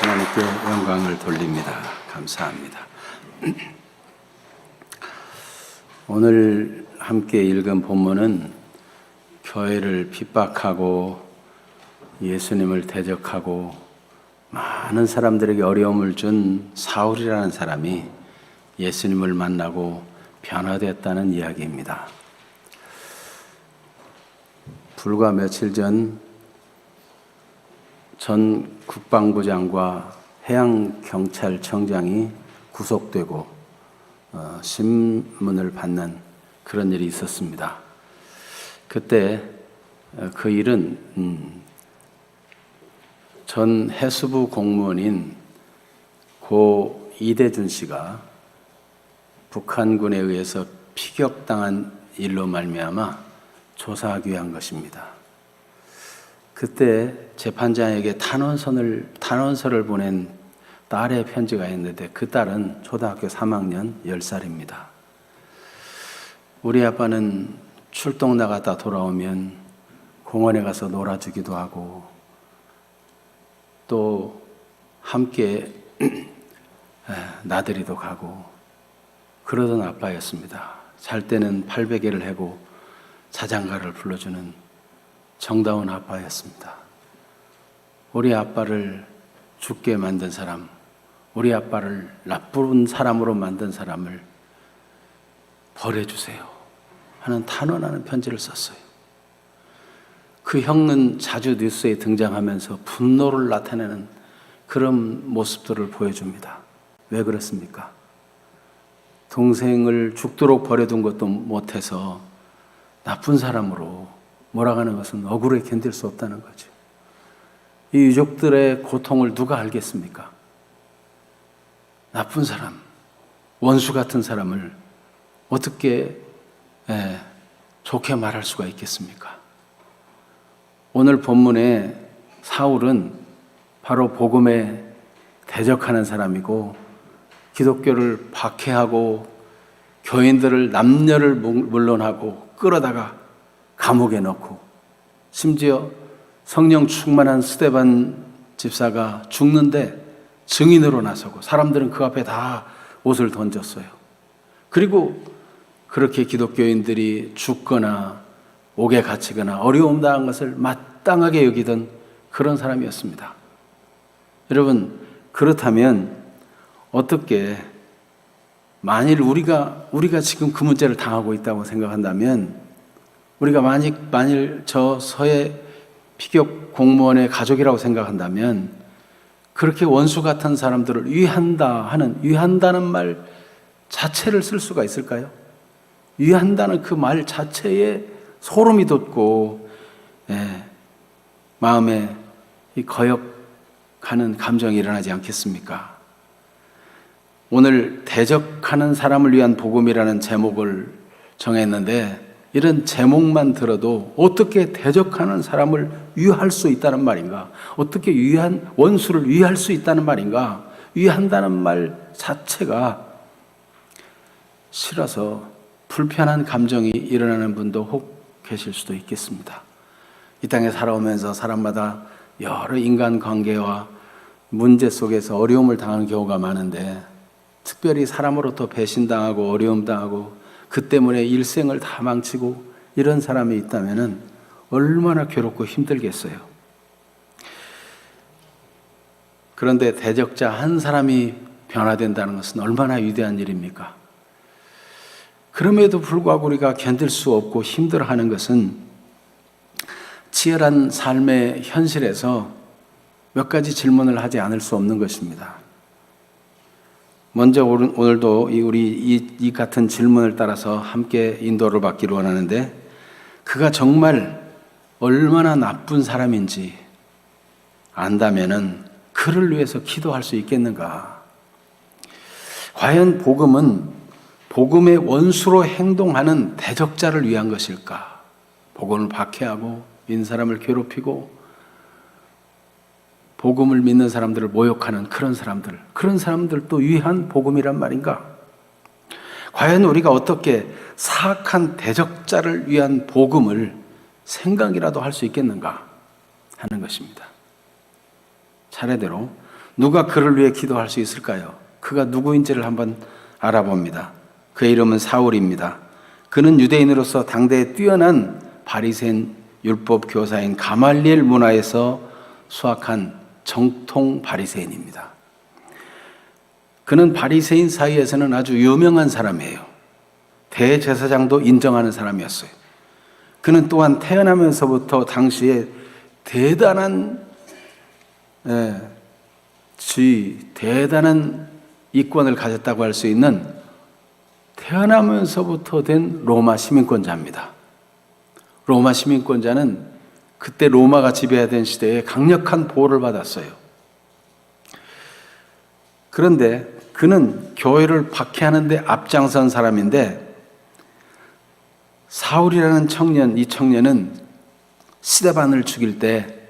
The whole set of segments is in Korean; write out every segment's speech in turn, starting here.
하나님께 영광을 돌립니다. 감사합니다. 오늘 함께 읽은 본문은 교회를 핍박하고 예수님을 대적하고 많은 사람들에게 어려움을 준 사울이라는 사람이 예수님을 만나고 변화되었다는 이야기입니다. 불과 며칠 전 국방부장과 해양경찰청장이 구속되고 신문을 받는 그런 일이 있었습니다. 그때 그 일은 전 해수부 공무원인 고 이대준 씨가 북한군에 의해서 피격당한 일로 말미암아 조사하기 위한 것입니다. 그때 재판장에게 탄원서를 보낸 딸의 편지가 있는데 그 딸은 초등학교 3학년 10살입니다. 우리 아빠는 출동 나갔다 돌아오면 공원에 가서 놀아주기도 하고 또 함께 나들이도 가고 그러던 아빠였습니다. 잘 때는 팔베개를 해고 자장가를 불러주는 정다운 아빠였습니다. 우리 아빠를 죽게 만든 사람, 우리 아빠를 나쁜 사람으로 만든 사람을 벌해주세요 하는 탄원하는 편지를 썼어요. 그 형은 자주 뉴스에 등장하면서 분노를 나타내는 그런 모습들을 보여줍니다. 왜 그렇습니까? 동생을 죽도록 버려둔 것도 못해서 나쁜 사람으로 몰아가는 것은 억울해 견딜 수 없다는 거죠. 이 유족들의 고통을 누가 알겠습니까? 나쁜 사람, 원수 같은 사람을 어떻게 좋게 말할 수가 있겠습니까? 오늘 본문의 사울은 바로 복음에 대적하는 사람이고 기독교를 박해하고 교인들을 남녀를 물론하고 끌어다가 감옥에 넣고 심지어 성령 충만한 스데반 집사가 죽는데 증인으로 나서고 사람들은 그 앞에 다 옷을 던졌어요. 그리고 그렇게 기독교인들이 죽거나 옥에 갇히거나 어려움 당한 것을 마땅하게 여기던 그런 사람이었습니다. 여러분, 그렇다면 어떻게 만일 우리가 지금 그 문제를 당하고 있다고 생각한다면 우리가 만일 저 서해 피격 공무원의 가족이라고 생각한다면 그렇게 원수 같은 사람들을 위한다는 말 자체를 쓸 수가 있을까요? 위한다는 그 말 자체에 소름이 돋고 마음에 이 거역하는 감정이 일어나지 않겠습니까? 오늘 대적하는 사람을 위한 복음이라는 제목을 정했는데 이런 제목만 들어도 어떻게 대적하는 사람을 위할 수 있다는 말인가? 어떻게 원수를 위할 수 있다는 말인가? 위한다는 말 자체가 싫어서 불편한 감정이 일어나는 분도 혹 계실 수도 있겠습니다. 이 땅에 살아오면서 사람마다 여러 인간관계와 문제 속에서 어려움을 당하는 경우가 많은데 특별히 사람으로부터 배신당하고 어려움당하고 그 때문에 일생을 다 망치고 이런 사람이 있다면 얼마나 괴롭고 힘들겠어요. 그런데 대적자 한 사람이 변화된다는 것은 얼마나 위대한 일입니까? 그럼에도 불구하고 우리가 견딜 수 없고 힘들어하는 것은 치열한 삶의 현실에서 몇 가지 질문을 하지 않을 수 없는 것입니다. 먼저 오늘도 우리 이 같은 질문을 따라서 함께 인도를 받기를 원하는데 그가 정말 얼마나 나쁜 사람인지 안다면은 그를 위해서 기도할 수 있겠는가? 과연 복음은 복음의 원수로 행동하는 대적자를 위한 것일까? 복음을 박해하고 인사람을 괴롭히고 복음을 믿는 사람들을 모욕하는 그런 사람들도 위한 복음이란 말인가? 과연 우리가 어떻게 사악한 대적자를 위한 복음을 생각이라도 할 수 있겠는가 하는 것입니다. 차례대로 누가 그를 위해 기도할 수 있을까요? 그가 누구인지를 한번 알아봅니다. 그의 이름은 사울입니다. 그는 유대인으로서 당대에 뛰어난 바리새인 율법 교사인 가말리엘 문화에서 수학한 정통 바리새인입니다. 그는 바리새인 사이에서는 아주 유명한 사람이에요. 대제사장도 인정하는 사람이었어요. 그는 또한 태어나면서부터 당시에 대단한 대단한 이권을 가졌다고 할 수 있는 태어나면서부터 된 로마 시민권자입니다. 로마 시민권자는 그때 로마가 지배하던 시대에 강력한 보호를 받았어요. 그런데 그는 교회를 박해하는 데 앞장선 사람인데 사울이라는 청년, 이 청년은 스데반을 죽일 때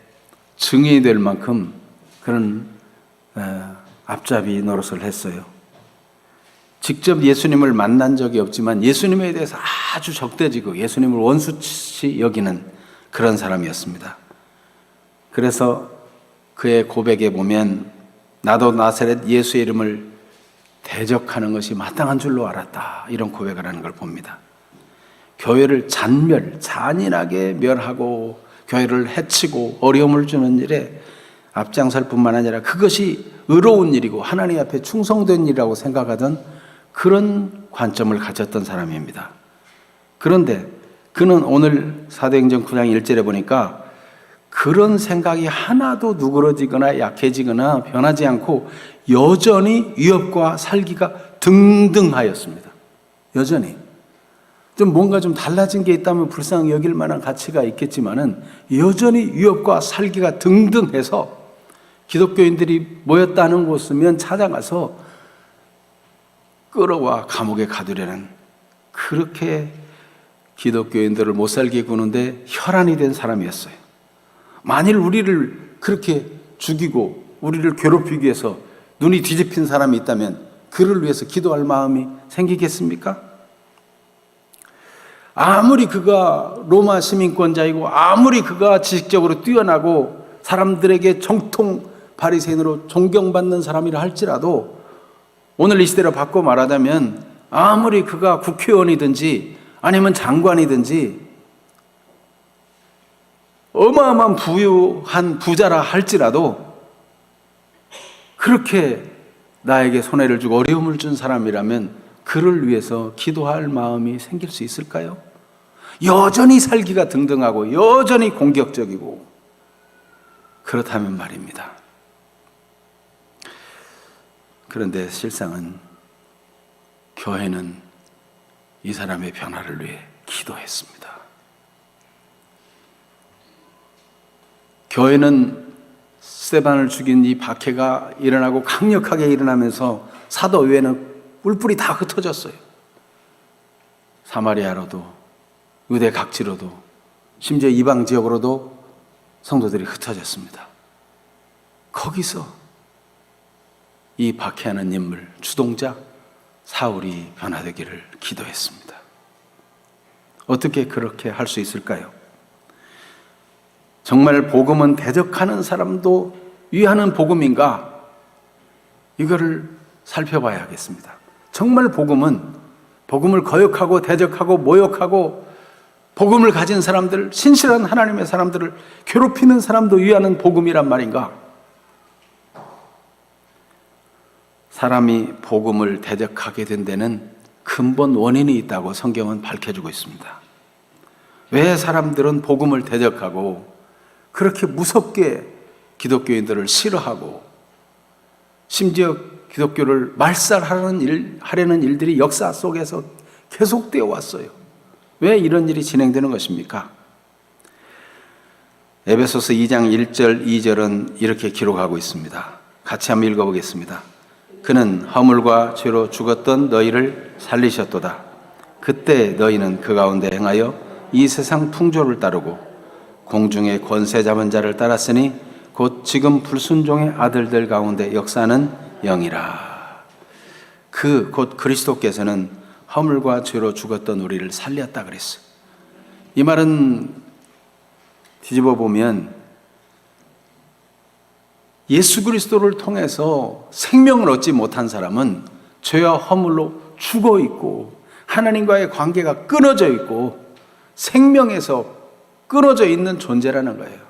증인이 될 만큼 그런 앞잡이 노릇을 했어요. 직접 예수님을 만난 적이 없지만 예수님에 대해서 아주 적대지고 예수님을 원수치 여기는 그런 사람이었습니다. 그래서 그의 고백에 보면 나도 나사렛 예수의 이름을 대적하는 것이 마땅한 줄로 알았다, 이런 고백을 하는 걸 봅니다. 교회를 잔인하게 멸하고 교회를 해치고 어려움을 주는 일에 앞장설 뿐만 아니라 그것이 의로운 일이고 하나님 앞에 충성된 일이라고 생각하던 그런 관점을 가졌던 사람입니다. 그런데 그는 오늘 사도행전 9장 1절에 보니까 그런 생각이 하나도 누그러지거나 약해지거나 변하지 않고 여전히 위협과 살기가 등등하였습니다. 여전히. 뭔가 좀 달라진 게 있다면 불쌍히 여길 만한 가치가 있겠지만은 여전히 위협과 살기가 등등해서 기독교인들이 모였다는 곳이면 찾아가서 끌어와 감옥에 가두려는, 그렇게 기독교인들을 못 살게 구는데 혈안이 된 사람이었어요. 만일 우리를 그렇게 죽이고 우리를 괴롭히기 위해서 눈이 뒤집힌 사람이 있다면 그를 위해서 기도할 마음이 생기겠습니까? 아무리 그가 로마 시민권자이고 아무리 그가 지식적으로 뛰어나고 사람들에게 정통 바리새인으로 존경받는 사람이라 할지라도 오늘 이 시대로 바꿔 말하자면 아무리 그가 국회의원이든지 아니면 장관이든지 어마어마한 부유한 부자라 할지라도 그렇게 나에게 손해를 주고 어려움을 준 사람이라면 그를 위해서 기도할 마음이 생길 수 있을까요? 여전히 살기가 등등하고 여전히 공격적이고 그렇다면 말입니다. 그런데 실상은 교회는 이 사람의 변화를 위해 기도했습니다. 교회는 스데반을 죽인 이 박해가 일어나고 강력하게 일어나면서 사도회는 뿔뿔이 다 흩어졌어요. 사마리아로도 유대 각지로도 심지어 이방 지역으로도 성도들이 흩어졌습니다. 거기서 이 박해하는 인물, 주동자 사울이 변화되기를 기도했습니다. 어떻게 그렇게 할 수 있을까요? 정말 복음은 대적하는 사람도 위하는 복음인가? 이거를 살펴봐야 하겠습니다. 정말 복음은 복음을 거역하고 대적하고 모욕하고 복음을 가진 사람들, 신실한 하나님의 사람들을 괴롭히는 사람도 위하는 복음이란 말인가? 사람이 복음을 대적하게 된 데는 근본 원인이 있다고 성경은 밝혀주고 있습니다. 왜 사람들은 복음을 대적하고 그렇게 무섭게 기독교인들을 싫어하고 심지어 기독교를 말살하려는 일들이 역사 속에서 계속되어 왔어요. 왜 이런 일이 진행되는 것입니까? 에베소서 2장 1절 2절은 이렇게 기록하고 있습니다. 같이 한번 읽어보겠습니다. 그는 허물과 죄로 죽었던 너희를 살리셨도다. 그때 너희는 그 가운데 행하여 이 세상 풍조를 따르고 공중의 권세 잡은 자를 따랐으니 곧 지금 불순종의 아들들 가운데 역사하는 영이라. 곧 그리스도께서는 허물과 죄로 죽었던 우리를 살렸다 그랬어요. 이 말은 뒤집어 보면 예수 그리스도를 통해서 생명을 얻지 못한 사람은 죄와 허물로 죽어 있고 하나님과의 관계가 끊어져 있고 생명에서 끊어져 있는 존재라는 거예요.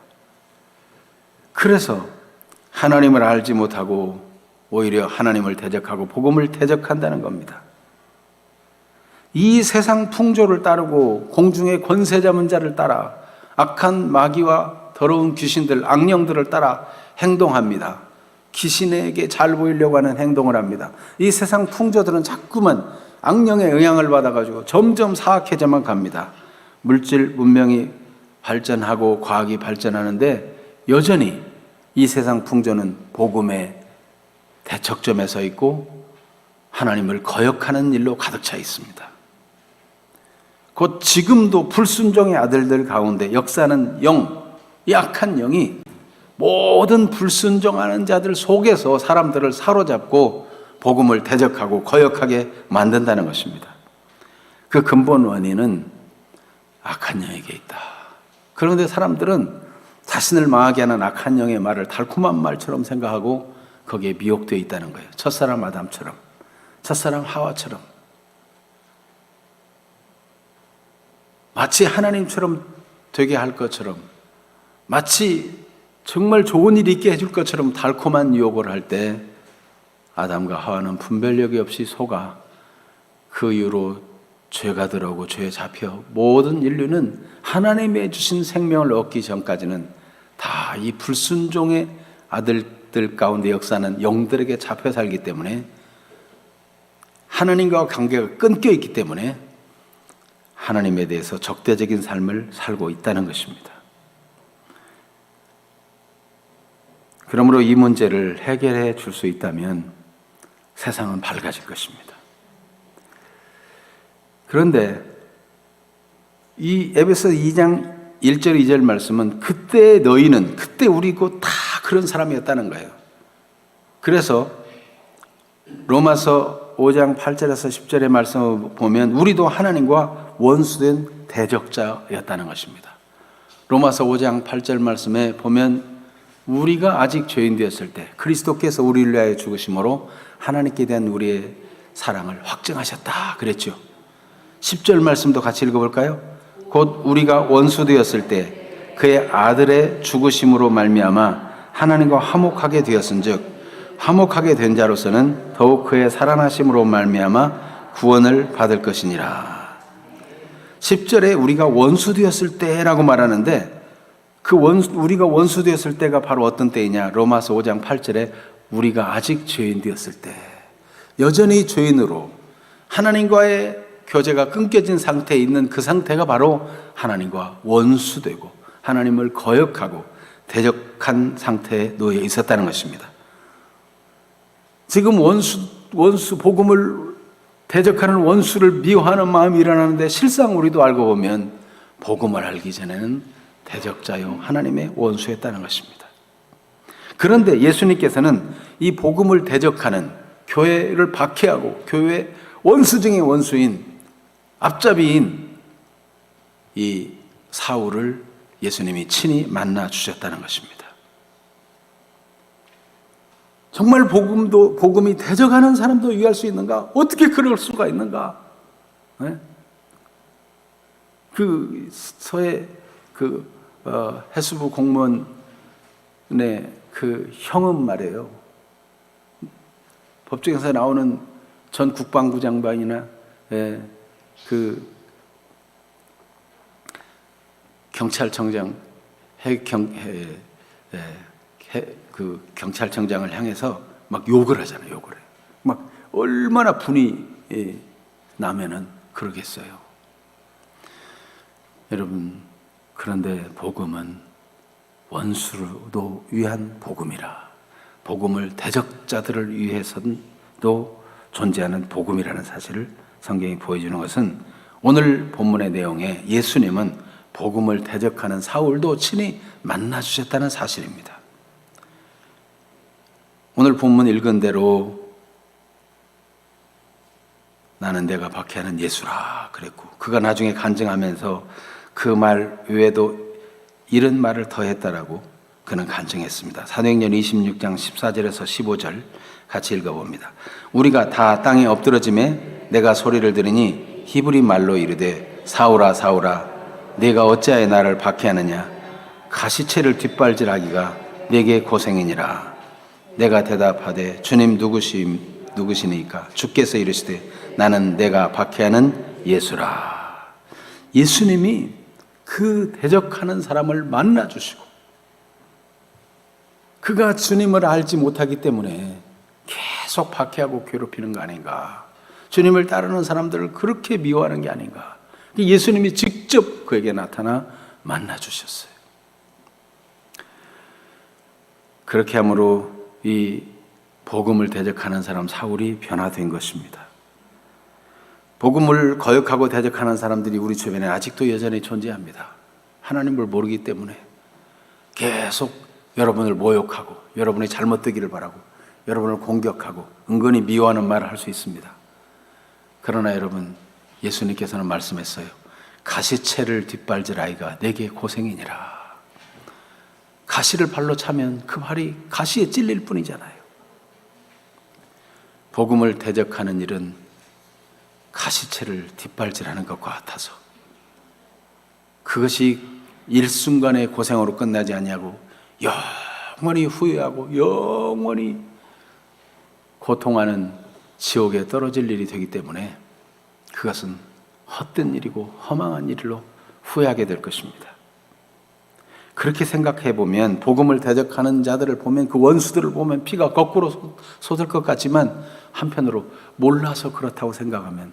그래서 하나님을 알지 못하고 오히려 하나님을 대적하고 복음을 대적한다는 겁니다. 이 세상 풍조를 따르고 공중의 권세 잡은 자를 따라 악한 마귀와 더러운 귀신들, 악령들을 따라 행동합니다. 귀신에게 잘 보이려고 하는 행동을 합니다. 이 세상 풍조들은 자꾸만 악령의 영향을 받아가지고 점점 사악해져만 갑니다. 물질 문명이 발전하고 과학이 발전하는데 여전히 이 세상 풍조는 복음의 대척점에 서 있고 하나님을 거역하는 일로 가득 차 있습니다. 곧 지금도 불순종의 아들들 가운데 역사는 이 악한 영이 모든 불순종하는 자들 속에서 사람들을 사로잡고 복음을 대적하고 거역하게 만든다는 것입니다. 그 근본 원인은 악한 영에게 있다. 그런데 사람들은 자신을 망하게 하는 악한 영의 말을 달콤한 말처럼 생각하고 거기에 미혹되어 있다는 거예요. 첫사람 아담처럼, 첫사람 하와처럼 마치 하나님처럼 되게 할 것처럼, 마치 정말 좋은 일이 있게 해줄 것처럼 달콤한 유혹을 할 때 아담과 하와는 분별력이 없이 속아 그 이후로 죄가 들어오고 죄에 잡혀 모든 인류는 하나님의 주신 생명을 얻기 전까지는 다 이 불순종의 아들들 가운데 역사는 영들에게 잡혀 살기 때문에 하나님과 관계가 끊겨 있기 때문에 하나님에 대해서 적대적인 삶을 살고 있다는 것입니다. 그러므로 이 문제를 해결해 줄 수 있다면 세상은 밝아질 것입니다. 그런데 이 에베소 2장 1절 2절 말씀은 그때 너희는, 그때 우리고 다 그런 사람이었다는 거예요. 그래서 로마서 5장 8절에서 10절의 말씀을 보면 우리도 하나님과 원수된 대적자였다는 것입니다. 로마서 5장 8절 말씀에 보면 우리가 아직 죄인 되었을 때 그리스도께서 우리를 위하여 죽으심으로 하나님께 대한 우리의 사랑을 확증하셨다 그랬죠. 10절 말씀도 같이 읽어볼까요? 곧 우리가 원수 되었을 때 그의 아들의 죽으심으로 말미암아 하나님과 화목하게 되었은즉 화목하게 된 자로서는 더욱 그의 살아나심으로 말미암아 구원을 받을 것이니라. 10절에 우리가 원수 되었을 때라고 말하는데 우리가 원수 되었을 때가 바로 어떤 때이냐? 로마서 5장 8절에 우리가 아직 죄인 되었을 때, 여전히 죄인으로 하나님과의 교제가 끊겨진 상태에 있는 그 상태가 바로 하나님과 원수되고 하나님을 거역하고 대적한 상태에 놓여 있었다는 것입니다. 지금 원수 복음을 대적하는 원수를 미워하는 마음이 일어나는데 실상 우리도 알고 보면 복음을 알기 전에는 대적자요 하나님의 원수였다는 것입니다. 그런데 예수님께서는 이 복음을 대적하는 교회를 박해하고 교회의 원수 중의 원수인 앞잡이인 이 사울을 예수님이 친히 만나 주셨다는 것입니다. 정말 복음이 대적하는 사람도 이해할 수 있는가? 어떻게 그럴 수가 있는가? 네? 그 서해 해수부 공무원의 그 형은 말이에요. 법정에서 나오는 전 국방부 장관이나 그 경찰청장 그 경찰청장을 향해서 막 욕을 하잖아요. 욕을 해요. 막 얼마나 분이 나면은 그러겠어요. 여러분, 그런데 복음은 원수도 위한 복음이라, 복음을 대적자들을 위해서도 존재하는 복음이라는 사실을 성경이 보여주는 것은 오늘 본문의 내용에 예수님은 복음을 대적하는 사울도 친히 만나 주셨다는 사실입니다. 오늘 본문 읽은 대로 나는 내가 박해하는 예수라 그랬고, 그가 나중에 간증하면서 그 말 외에도 이런 말을 더했다라고, 그는 간증했습니다. 사도행전 26장 14절에서 15절 같이 읽어봅니다. 우리가 다 땅에 엎드러짐에 내가 소리를 들으니 히브리 말로 이르되 사울아 사울아 내가 어찌하여 나를 박해하느냐 가시채를 뒷발질하기가 내게 고생이니라. 내가 대답하되 주님 누구시니까? 주께서 이르시되 나는 내가 박해하는 예수라. 예수님이 그 대적하는 사람을 만나 주시고 그가 주님을 알지 못하기 때문에 계속 박해하고 괴롭히는 거 아닌가. 주님을 따르는 사람들을 그렇게 미워하는 게 아닌가. 예수님이 직접 그에게 나타나 만나 주셨어요. 그렇게 함으로 이 복음을 대적하는 사람 사울이 변화된 것입니다. 복음을 거역하고 대적하는 사람들이 우리 주변에 아직도 여전히 존재합니다. 하나님을 모르기 때문에 계속 여러분을 모욕하고 여러분이 잘못되기를 바라고 여러분을 공격하고 은근히 미워하는 말을 할 수 있습니다. 그러나 여러분, 예수님께서는 말씀했어요. 가시채를 뒷발질 아이가 내게 고생이니라. 가시를 발로 차면 그 발이 가시에 찔릴 뿐이잖아요. 복음을 대적하는 일은 가시채를 뒷발질하는 것과 같아서 그것이 일순간의 고생으로 끝나지 아니하고 영원히 후회하고 영원히 고통하는 지옥에 떨어질 일이 되기 때문에 그것은 헛된 일이고 허망한 일로 후회하게 될 것입니다. 그렇게 생각해 보면 복음을 대적하는 자들을 보면 그 원수들을 보면 피가 거꾸로 솟을 것 같지만 한편으로 몰라서 그렇다고 생각하면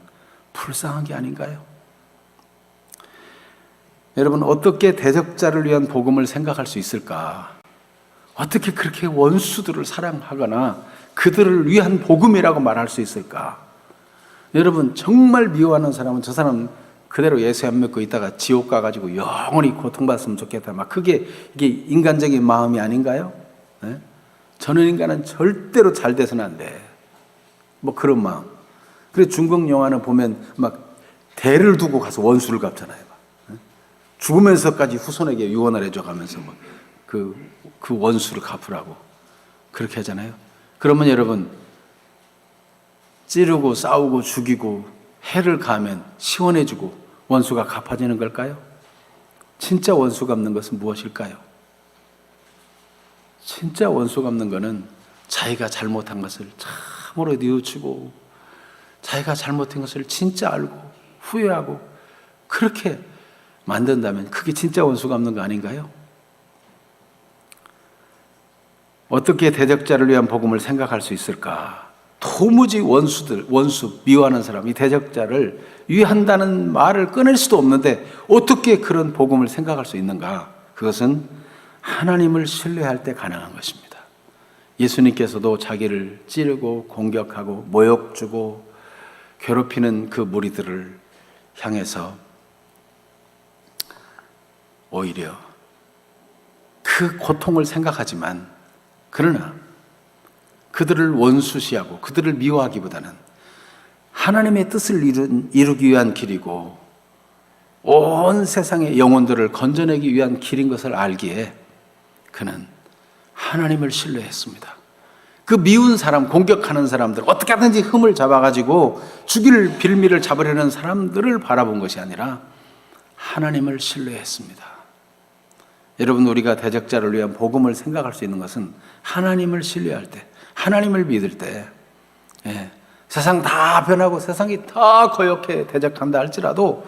불쌍한 게 아닌가요? 여러분, 어떻게 대적자를 위한 복음을 생각할 수 있을까? 어떻게 그렇게 원수들을 사랑하거나 그들을 위한 복음이라고 말할 수 있을까? 여러분, 정말 미워하는 사람은 저 사람 그대로 예수 안 믿고 있다가 지옥 가가지고 영원히 고통받았으면 좋겠다. 막 이게 인간적인 마음이 아닌가요? 네? 저는 인간은 절대로 잘 돼서는 안 돼. 뭐 그런 마음. 그래서 중국 영화는 보면 막 대를 두고 가서 원수를 갚잖아요. 네? 죽으면서까지 후손에게 유언을 해줘가면서 뭐 그 원수를 갚으라고 그렇게 하잖아요. 그러면 여러분, 찌르고 싸우고 죽이고 해를 가하면 시원해지고 원수가 갚아지는 걸까요? 진짜 원수 갚는 것은 무엇일까요? 진짜 원수 갚는 것은 자기가 잘못한 것을 참으로 뉘우치고 자기가 잘못한 것을 진짜 알고 후회하고 그렇게 만든다면 그게 진짜 원수 갚는 거 아닌가요? 어떻게 대적자를 위한 복음을 생각할 수 있을까? 도무지 원수, 미워하는 사람, 이 대적자를 위한다는 말을 꺼낼 수도 없는데 어떻게 그런 복음을 생각할 수 있는가? 그것은 하나님을 신뢰할 때 가능한 것입니다. 예수님께서도 자기를 찌르고 공격하고 모욕 주고 괴롭히는 그 무리들을 향해서 오히려 그 고통을 생각하지만 그러나 그들을 원수시하고 그들을 미워하기보다는 하나님의 뜻을 이루기 위한 길이고 온 세상의 영혼들을 건져내기 위한 길인 것을 알기에 그는 하나님을 신뢰했습니다. 그 미운 사람, 공격하는 사람들, 어떻게 하든지 흠을 잡아가지고 죽일 빌미를 잡으려는 사람들을 바라본 것이 아니라 하나님을 신뢰했습니다. 여러분, 우리가 대적자를 위한 복음을 생각할 수 있는 것은 하나님을 신뢰할 때, 하나님을 믿을 때, 세상 다 변하고 세상이 다 거역해 대적한다 할지라도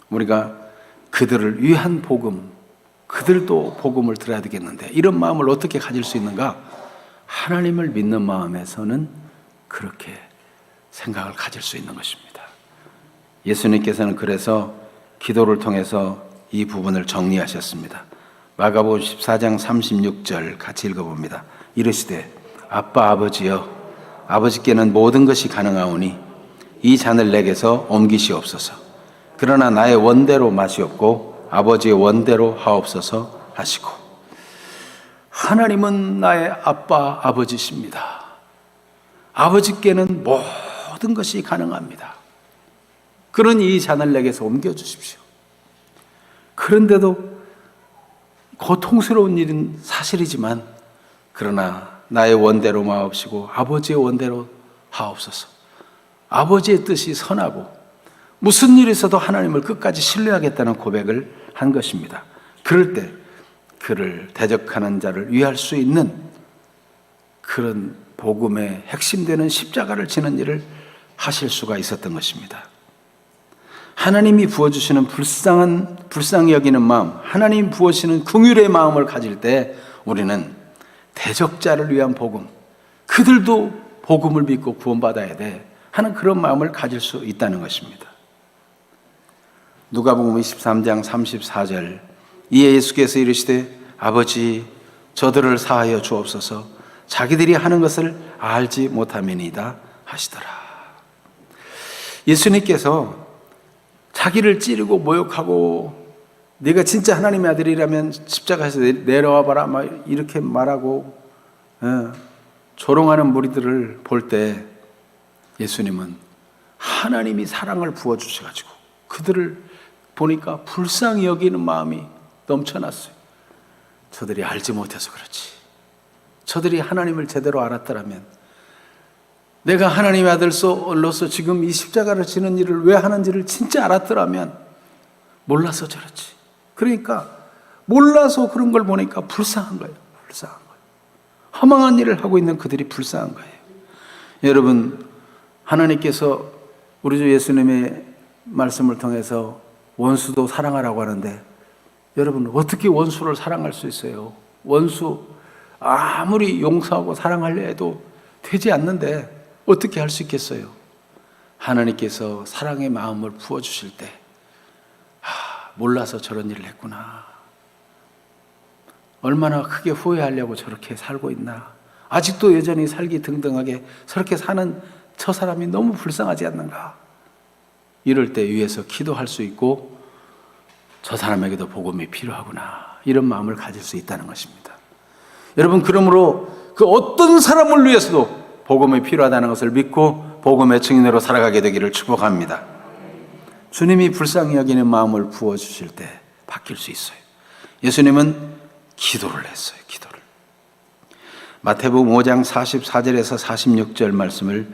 우리가 그들을 위한 복음, 그들도 복음을 들어야 되겠는데 이런 마음을 어떻게 가질 수 있는가? 하나님을 믿는 마음에서는 그렇게 생각을 가질 수 있는 것입니다. 예수님께서는 그래서 기도를 통해서 이 부분을 정리하셨습니다. 마가복음 14장 36절 같이 읽어봅니다. 이르시되 아빠 아버지여 아버지께는 모든 것이 가능하오니 이 잔을 내게서 옮기시옵소서. 그러나 나의 원대로 마시옵고 아버지의 원대로 하옵소서 하시고, 하나님은 나의 아빠 아버지십니다. 아버지께는 모든 것이 가능합니다. 그러니 이 잔을 내게서 옮겨주십시오. 그런데도 고통스러운 일은 사실이지만 그러나 나의 원대로 마옵시고 아버지의 원대로 하옵소서. 아버지의 뜻이 선하고 무슨 일이 있어도 하나님을 끝까지 신뢰하겠다는 고백을 한 것입니다. 그럴 때 그를 대적하는 자를 위할 수 있는 그런 복음의 핵심되는 십자가를 지는 일을 하실 수가 있었던 것입니다. 하나님이 부어주시는 불쌍히 여기는 마음, 하나님 부어주시는 긍휼의 마음을 가질 때 우리는 대적자를 위한 복음, 그들도 복음을 믿고 구원받아야 돼 하는 그런 마음을 가질 수 있다는 것입니다. 누가복음 23장 34절, 이에 예수께서 이르시되 아버지 저들을 사하여 주옵소서, 자기들이 하는 것을 알지 못함이니이다 하시더라. 예수님께서 자기를 찌르고 모욕하고 네가 진짜 하나님의 아들이라면 십자가에서 내려와 봐라 막 이렇게 말하고 조롱하는 무리들을 볼 때 예수님은 하나님이 사랑을 부어주셔가지고 그들을 보니까 불쌍히 여기는 마음이 넘쳐났어요. 저들이 알지 못해서 그렇지. 저들이 하나님을 제대로 알았더라면, 내가 하나님의 아들로서 지금 이 십자가를 지는 일을 왜 하는지를 진짜 알았더라면 몰라서 저렇지. 그러니까 몰라서 그런 걸 보니까 불쌍한 거예요. 불쌍한 거예요. 허망한 일을 하고 있는 그들이 불쌍한 거예요. 여러분, 하나님께서 우리 주 예수님의 말씀을 통해서 원수도 사랑하라고 하는데, 여러분 어떻게 원수를 사랑할 수 있어요? 원수 아무리 용서하고 사랑하려 해도 되지 않는데 어떻게 할 수 있겠어요? 하나님께서 사랑의 마음을 부어주실 때 몰라서 저런 일을 했구나, 얼마나 크게 후회하려고 저렇게 살고 있나, 아직도 여전히 살기 등등하게 저렇게 사는 저 사람이 너무 불쌍하지 않는가, 이럴 때 위에서 기도할 수 있고 저 사람에게도 복음이 필요하구나, 이런 마음을 가질 수 있다는 것입니다. 여러분, 그러므로 그 어떤 사람을 위해서도 복음이 필요하다는 것을 믿고 복음의 증인으로 살아가게 되기를 축복합니다. 주님이 불쌍히 여기는 마음을 부어주실 때 바뀔 수 있어요. 예수님은 기도를 했어요. 기도를. 마태복음 5장 44절에서 46절 말씀을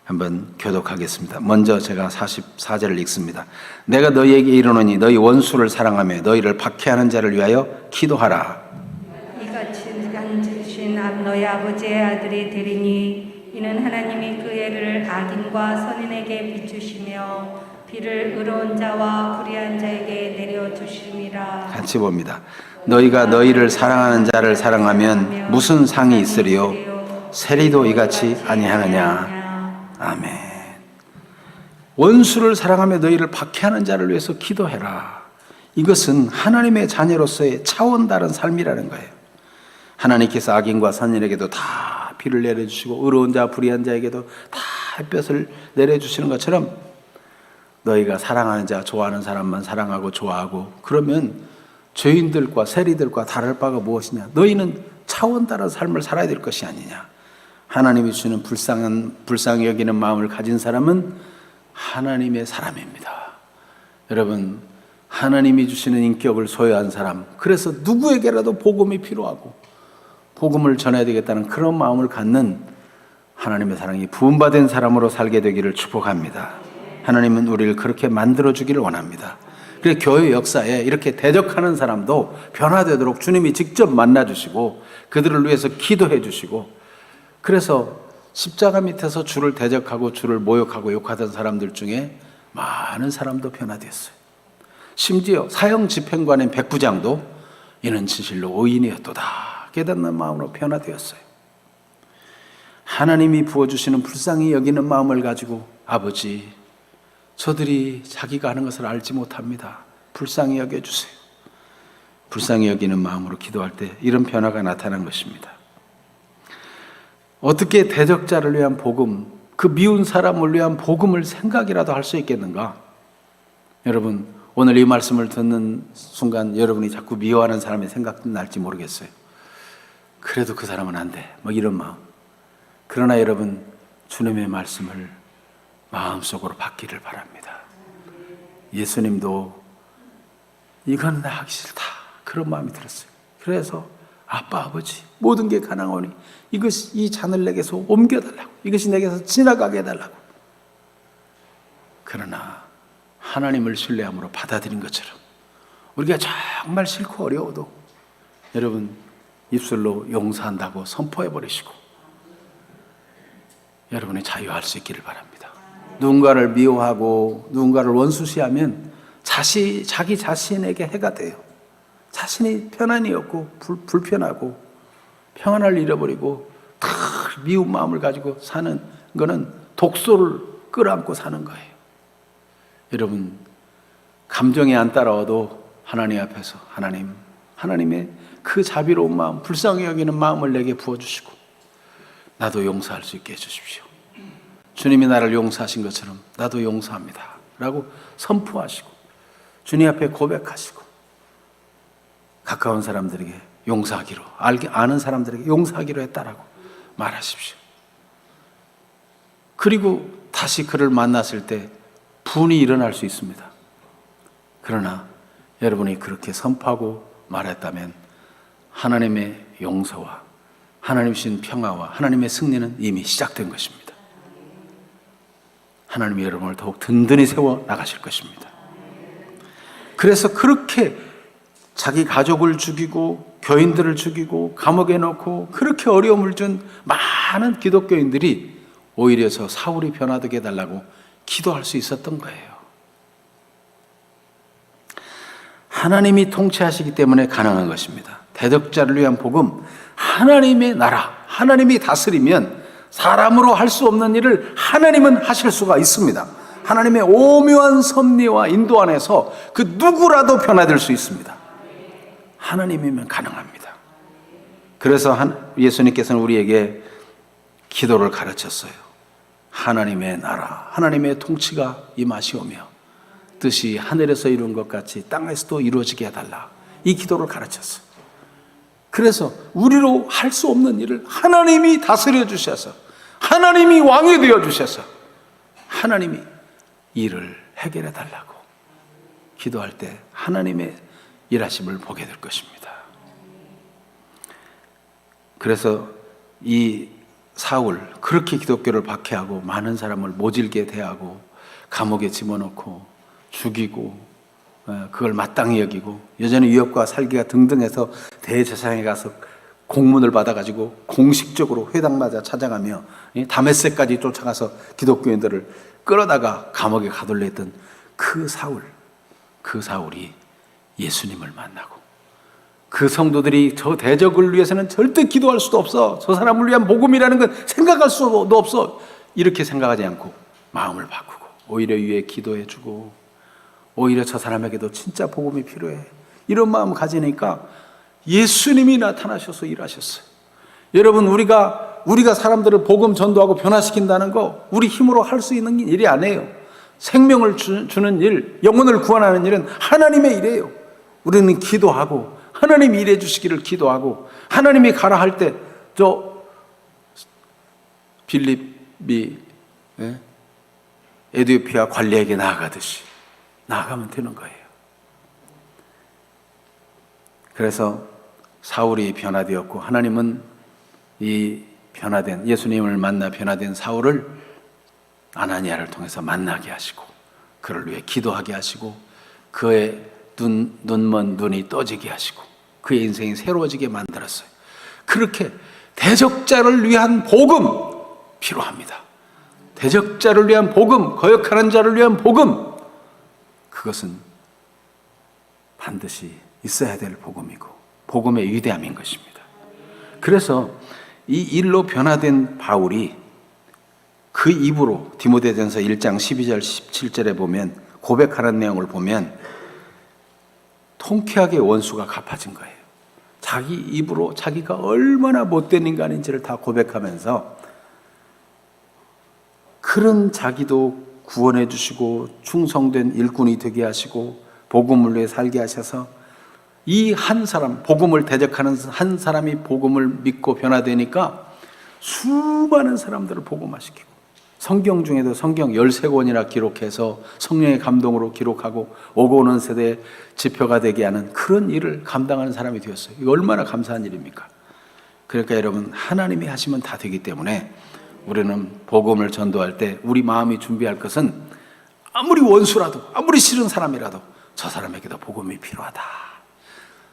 한번 교독하겠습니다. 먼저 제가 44절을 읽습니다. 내가 너희에게 이르노니 너희 원수를 사랑하며 너희를 박해하는 자를 위하여 기도하라. 이같이 앉으신 너희 아버지의 아들이 되리니 이는 하나님이 그 애를 악인과 선인에게 비추시며 비를 의로운 자와 불의한 자에게 내려주심이라. 같이 봅니다. 너희가 너희를 사랑하는 자를 사랑하면 무슨 상이 있으리요? 세리도 이같이 아니하느냐. 아멘. 원수를 사랑하며 너희를 박해하는 자를 위해서 기도해라. 이것은 하나님의 자녀로서의 차원 다른 삶이라는 거예요. 하나님께서 악인과 선인에게도 다 비를 내려주시고 의로운 자 불의한 자에게도 다 햇볕을 내려주시는 것처럼 너희가 사랑하는 자, 좋아하는 사람만 사랑하고 좋아하고 그러면 죄인들과 세리들과 다를 바가 무엇이냐? 너희는 차원 다른 삶을 살아야 될 것이 아니냐? 하나님이 주시는 불쌍히 여기는 마음을 가진 사람은 하나님의 사람입니다. 여러분, 하나님이 주시는 인격을 소유한 사람, 그래서 누구에게라도 복음이 필요하고 복음을 전해야 되겠다는 그런 마음을 갖는 하나님의 사랑이 부음받은 사람으로 살게 되기를 축복합니다. 하나님은 우리를 그렇게 만들어주기를 원합니다. 그래서 교회 역사에 이렇게 대적하는 사람도 변화되도록 주님이 직접 만나주시고 그들을 위해서 기도해 주시고, 그래서 십자가 밑에서 주를 대적하고 주를 모욕하고 욕하던 사람들 중에 많은 사람도 변화됐어요. 심지어 사형 집행관인 백부장도 이는 진실로 의인이었도다 깨닫는 마음으로 변화되었어요. 하나님이 부어주시는 불쌍히 여기는 마음을 가지고 아버지, 저들이 자기가 하는 것을 알지 못합니다. 불쌍히 여겨주세요. 불쌍히 여기는 마음으로 기도할 때 이런 변화가 나타난 것입니다. 어떻게 대적자를 위한 복음, 그 미운 사람을 위한 복음을 생각이라도 할 수 있겠는가? 여러분, 오늘 이 말씀을 듣는 순간 여러분이 자꾸 미워하는 사람의 생각 날지 모르겠어요. 그래도 그 사람은 안 돼, 뭐 이런 마음. 그러나 여러분, 주님의 말씀을 마음속으로 받기를 바랍니다. 예수님도 이건 나 하기 싫다, 그런 마음이 들었어요. 그래서 아빠, 아버지, 모든 게 가능하오니 이 잔을 내게서 옮겨달라고, 이것이 내게서 지나가게 해달라고. 그러나 하나님을 신뢰함으로 받아들인 것처럼 우리가 정말 싫고 어려워도 여러분 입술로 용서한다고 선포해버리시고 여러분이 자유할 수 있기를 바랍니다. 누군가를 미워하고 누군가를 원수시하면 자기 자신에게 해가 돼요. 자신이 편안이 없고 불편하고 평안을 잃어버리고 미운 마음을 가지고 사는 거는 독소를 끌어안고 사는 거예요. 여러분, 감정이 안 따라와도 하나님 앞에서 하나님의 그 자비로운 마음, 불쌍히 여기는 마음을 내게 부어주시고 나도 용서할 수 있게 해주십시오. 주님이 나를 용서하신 것처럼 나도 용서합니다 라고 선포하시고 주님 앞에 고백하시고 가까운 사람들에게 용서하기로, 아는 사람들에게 용서하기로 했다라고 말하십시오. 그리고 다시 그를 만났을 때 분이 일어날 수 있습니다. 그러나 여러분이 그렇게 선포하고 말했다면 하나님의 용서와 하나님 주신 평화와 하나님의 승리는 이미 시작된 것입니다. 하나님이 여러분을 더욱 든든히 세워 나가실 것입니다. 그래서 그렇게 자기 가족을 죽이고 교인들을 죽이고 감옥에 넣고 그렇게 어려움을 준 많은 기독교인들이 오히려 저 사울이 변화되게 해달라고 기도할 수 있었던 거예요. 하나님이 통치하시기 때문에 가능한 것입니다. 대적자를 위한 복음, 하나님의 나라, 하나님이 다스리면 사람으로 할 수 없는 일을 하나님은 하실 수가 있습니다. 하나님의 오묘한 섭리와 인도 안에서 그 누구라도 변화될 수 있습니다. 하나님이면 가능합니다. 그래서 예수님께서는 우리에게 기도를 가르쳤어요. 하나님의 나라, 하나님의 통치가 임하시오며 뜻이 하늘에서 이룬 것 같이 땅에서도 이루어지게 해달라. 이 기도를 가르쳤어요. 그래서 우리로 할 수 없는 일을 하나님이 다스려 주셔서 하나님이 왕이 되어 주셔서 하나님이 일을 해결해 달라고 기도할 때 하나님의 일하심을 보게 될 것입니다. 그래서 이 사울 그렇게 기독교를 박해하고 많은 사람을 모질게 대하고 감옥에 집어넣고 죽이고 그걸 마땅히 여기고 여전히 유업과 살기가 등등해서 대제사장에 가서 공문을 받아가지고 공식적으로 회당마다 찾아가며 다메섹까지 쫓아가서 기독교인들을 끌어다가 감옥에 가둘려 했던 그 사울이 예수님을 만나고 그 성도들이 저 대적을 위해서는 절대 기도할 수도 없어. 저 사람을 위한 복음이라는 건 생각할 수도 없어. 이렇게 생각하지 않고 마음을 바꾸고 오히려 위에 기도해주고 오히려 저 사람에게도 진짜 복음이 필요해. 이런 마음 가지니까 예수님이 나타나셔서 일하셨어요. 여러분 우리가 사람들을 복음 전도하고 변화시킨다는 거 우리 힘으로 할 수 있는 일이 아니에요. 생명을 주는 일, 영혼을 구원하는 일은 하나님의 일이에요. 우리는 기도하고 하나님이 일해 주시기를 기도하고 하나님이 가라 할 때 저 빌립이 에티오피아 관리에게 나아가듯이 나아가면 되는 거예요. 그래서 사울이 변화되었고 하나님은 이 변화된 예수님을 만나 변화된 사울을 아나니아를 통해서 만나게 하시고 그를 위해 기도하게 하시고 그의 눈먼 눈이 떠지게 하시고 그의 인생이 새로워지게 만들었어요. 그렇게 대적자를 위한 복음 필요합니다. 대적자를 위한 복음, 거역하는 자를 위한 복음, 그것은 반드시 있어야 될 복음이고 복음의 위대함인 것입니다. 그래서 이 일로 변화된 바울이 그 입으로 디모데전서 1장 12절 17절에 보면 고백하는 내용을 보면 통쾌하게 원수가 갚아진 거예요. 자기 입으로 자기가 얼마나 못된 인간인지를 다 고백하면서 그런 자기도 구원해 주시고 충성된 일꾼이 되게 하시고 복음을 위해 살게 하셔서 이 한 사람, 복음을 대적하는 한 사람이 복음을 믿고 변화되니까 수많은 사람들을 복음화시키고 성경 중에도 성경 13권이나 기록해서 성령의 감동으로 기록하고 오고 오는 세대의 지표가 되게 하는 그런 일을 감당하는 사람이 되었어요. 이거 얼마나 감사한 일입니까? 그러니까 여러분, 하나님이 하시면 다 되기 때문에 우리는 복음을 전도할 때 우리 마음이 준비할 것은 아무리 원수라도, 아무리 싫은 사람이라도 저 사람에게도 복음이 필요하다.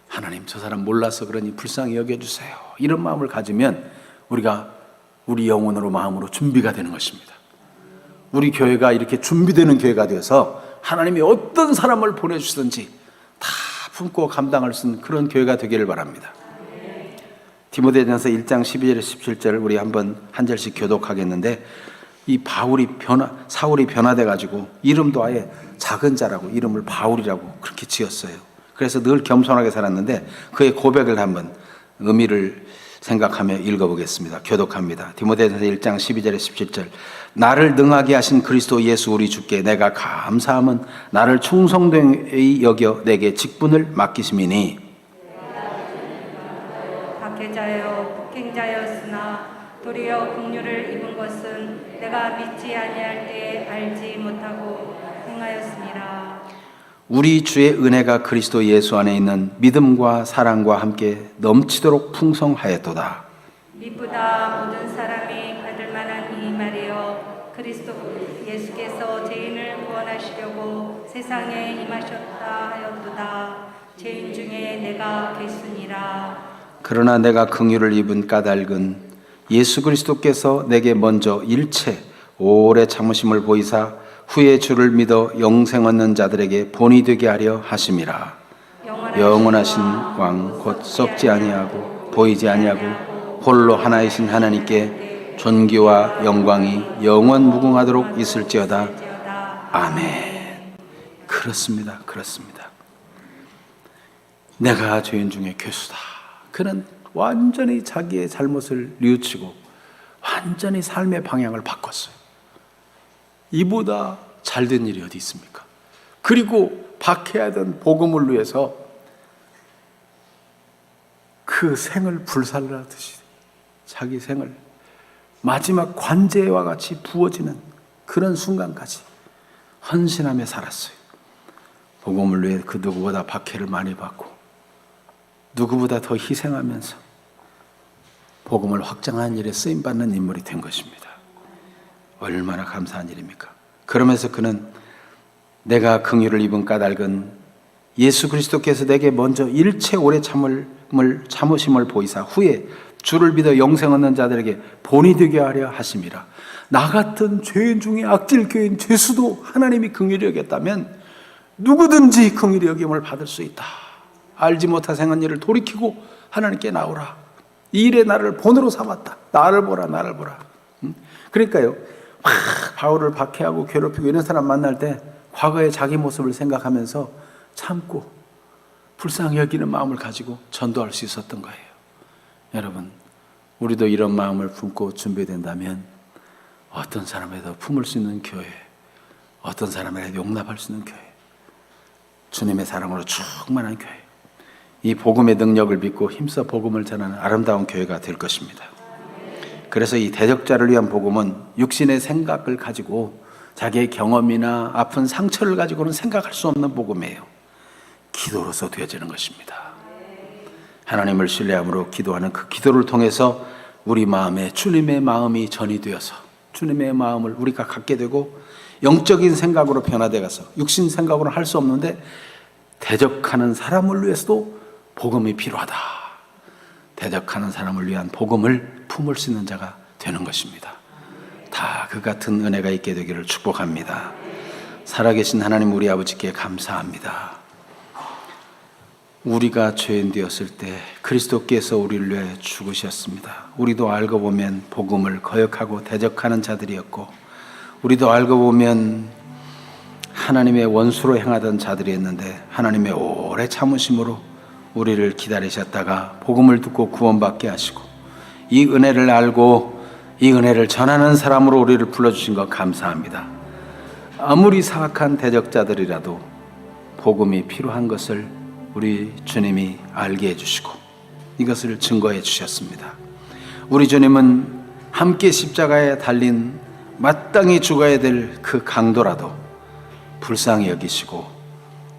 하나님, 저 사람 몰라서 그러니 불쌍히 여겨주세요. 이런 마음을 가지면 우리가 우리 영혼으로 마음으로 준비가 되는 것입니다. 우리 교회가 이렇게 준비되는 교회가 되어서 하나님이 어떤 사람을 보내주시든지 다 품고 감당할 수 있는 그런 교회가 되기를 바랍니다. 디모데전서 1장 12절 17절을 우리 한번 한 절씩 교독하겠는데, 이 사울이 변화돼 가지고 이름도 아예 작은 자라고 이름을 바울이라고 그렇게 지었어요. 그래서 늘 겸손하게 살았는데 그의 고백을 한번 의미를 생각하며 읽어보겠습니다. 교독합니다. 디모데전서 1장 12절에 17절. 나를 능하게 하신 그리스도 예수 우리 주께 내가 감사함은 나를 충성되이 여겨 내게 직분을 맡기심이니. 박해자여 폭행자였으나 도리어 긍휼을 입은 것은 내가 믿지 아니할 때 알지 못하고 행하였습니다. 우리 주의 은혜가 그리스도 예수 안에 있는 믿음과 사랑과 함께 넘치도록 풍성하였도다. 미쁘다 모든 사람이 받을 만한 이 말이여, 그리스도 예수께서 죄인을 구원하시려고 세상에 임하셨다 하였도다. 죄인 중에 내가 개수니라. 그러나 내가 긍휼을 입은 까닭은 예수 그리스도께서 내게 먼저 일체 오래 참으심을 보이사 후에 주를 믿어 영생 얻는 자들에게 본이 되게 하려 하심이라. 영원하신 왕 곧 썩지 아니하고 보이지 아니하고 홀로 하나이신 하나님께 존귀와 영광이 영원 무궁하도록 있을지어다. 아멘. 그렇습니다. 그렇습니다. 내가 죄인 중에 괴수다. 그는 완전히 자기의 잘못을 뉘우치고 완전히 삶의 방향을 바꿨어요. 이보다 잘된 일이 어디 있습니까? 그리고 박해하던 복음을 위해서 그 생을 불살라듯이 자기 생을 마지막 관제와 같이 부어지는 그런 순간까지 헌신하며 살았어요. 복음을 위해 그 누구보다 박해를 많이 받고 누구보다 더 희생하면서 복음을 확장하는 일에 쓰임받는 인물이 된 것입니다. 얼마나 감사한 일입니까? 그러면서 그는 내가 긍휼을 입은 까닭은 예수 그리스도께서 내게 먼저 일체 오래 참으심을 보이사 후에 주를 믿어 영생 얻는 자들에게 본이 되게 하려 하심이라. 나 같은 죄인 중에 악질 교인 죄수도 하나님이 긍휼히 여겼다면 누구든지 긍휼히 여김을 받을 수 있다. 알지 못한 행한 일을 돌이키고 하나님께 나오라. 이 일에 나를 본으로 삼았다. 나를 보라, 나를 보라. 그러니까요, 바울을 박해하고 괴롭히고 이런 사람 만날 때 과거의 자기 모습을 생각하면서 참고 불쌍히 여기는 마음을 가지고 전도할 수 있었던 거예요. 여러분, 우리도 이런 마음을 품고 준비된다면 어떤 사람에도 품을 수 있는 교회, 어떤 사람에도 용납할 수 있는 교회, 주님의 사랑으로 충만한 교회, 이 복음의 능력을 믿고 힘써 복음을 전하는 아름다운 교회가 될 것입니다. 그래서 이 대적자를 위한 복음은 육신의 생각을 가지고 자기의 경험이나 아픈 상처를 가지고는 생각할 수 없는 복음이에요. 기도로서 되어지는 것입니다. 하나님을 신뢰함으로 기도하는 그 기도를 통해서 우리 마음에 주님의 마음이 전이 되어서 주님의 마음을 우리가 갖게 되고 영적인 생각으로 변화되어 가서 육신 생각으로는 할 수 없는데 대적하는 사람을 위해서도 복음이 필요하다. 대적하는 사람을 위한 복음을 품을 수 있는 자가 되는 것입니다. 다 그 같은 은혜가 있게 되기를 축복합니다. 살아계신 하나님 우리 아버지께 감사합니다. 우리가 죄인 되었을 때 그리스도께서 우리를 위해 죽으셨습니다. 우리도 알고 보면 복음을 거역하고 대적하는 자들이었고, 우리도 알고 보면 하나님의 원수로 행하던 자들이었는데 하나님의 오래 참으심으로 우리를 기다리셨다가 복음을 듣고 구원받게 하시고 이 은혜를 알고 이 은혜를 전하는 사람으로 우리를 불러주신 것 감사합니다. 아무리 사악한 대적자들이라도 복음이 필요한 것을 우리 주님이 알게 해주시고 이것을 증거해 주셨습니다. 우리 주님은 함께 십자가에 달린 마땅히 죽어야 될 그 강도라도 불쌍히 여기시고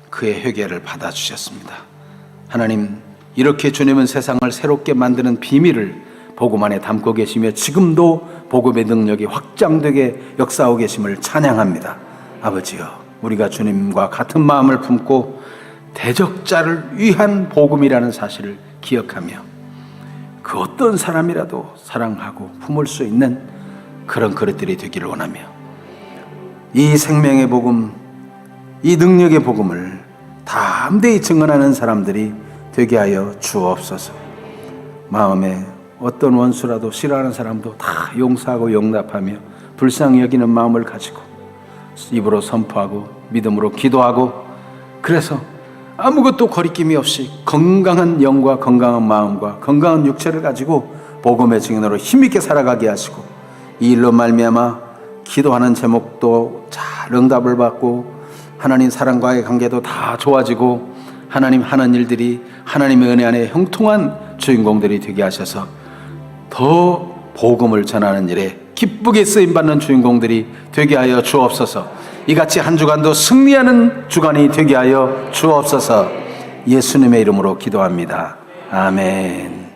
그의 회개를 받아주셨습니다. 하나님, 이렇게 주님은 세상을 새롭게 만드는 비밀을 복음 안에 담고 계시며 지금도 복음의 능력이 확장되게 역사하고 계심을 찬양합니다. 아버지여, 우리가 주님과 같은 마음을 품고 대적자를 위한 복음이라는 사실을 기억하며 그 어떤 사람이라도 사랑하고 품을 수 있는 그런 그릇들이 되기를 원하며 이 생명의 복음, 이 능력의 복음을 담대히 증언하는 사람들이 되게 하여 주옵소서. 마음에 어떤 원수라도 싫어하는 사람도 다 용서하고 용납하며 불쌍히 여기는 마음을 가지고 입으로 선포하고 믿음으로 기도하고, 그래서 아무것도 거리낌이 없이 건강한 영과 건강한 마음과 건강한 육체를 가지고 복음의 증인으로 힘있게 살아가게 하시고, 이 일로 말미암아 기도하는 제목도 잘 응답을 받고 하나님 사랑과의 관계도 다 좋아지고 하나님 하는 일들이 하나님의 은혜 안에 형통한 주인공들이 되게 하셔서 더 복음을 전하는 일에 기쁘게 쓰임받는 주인공들이 되게 하여 주옵소서. 이같이 한 주간도 승리하는 주간이 되게 하여 주옵소서. 예수님의 이름으로 기도합니다. 아멘.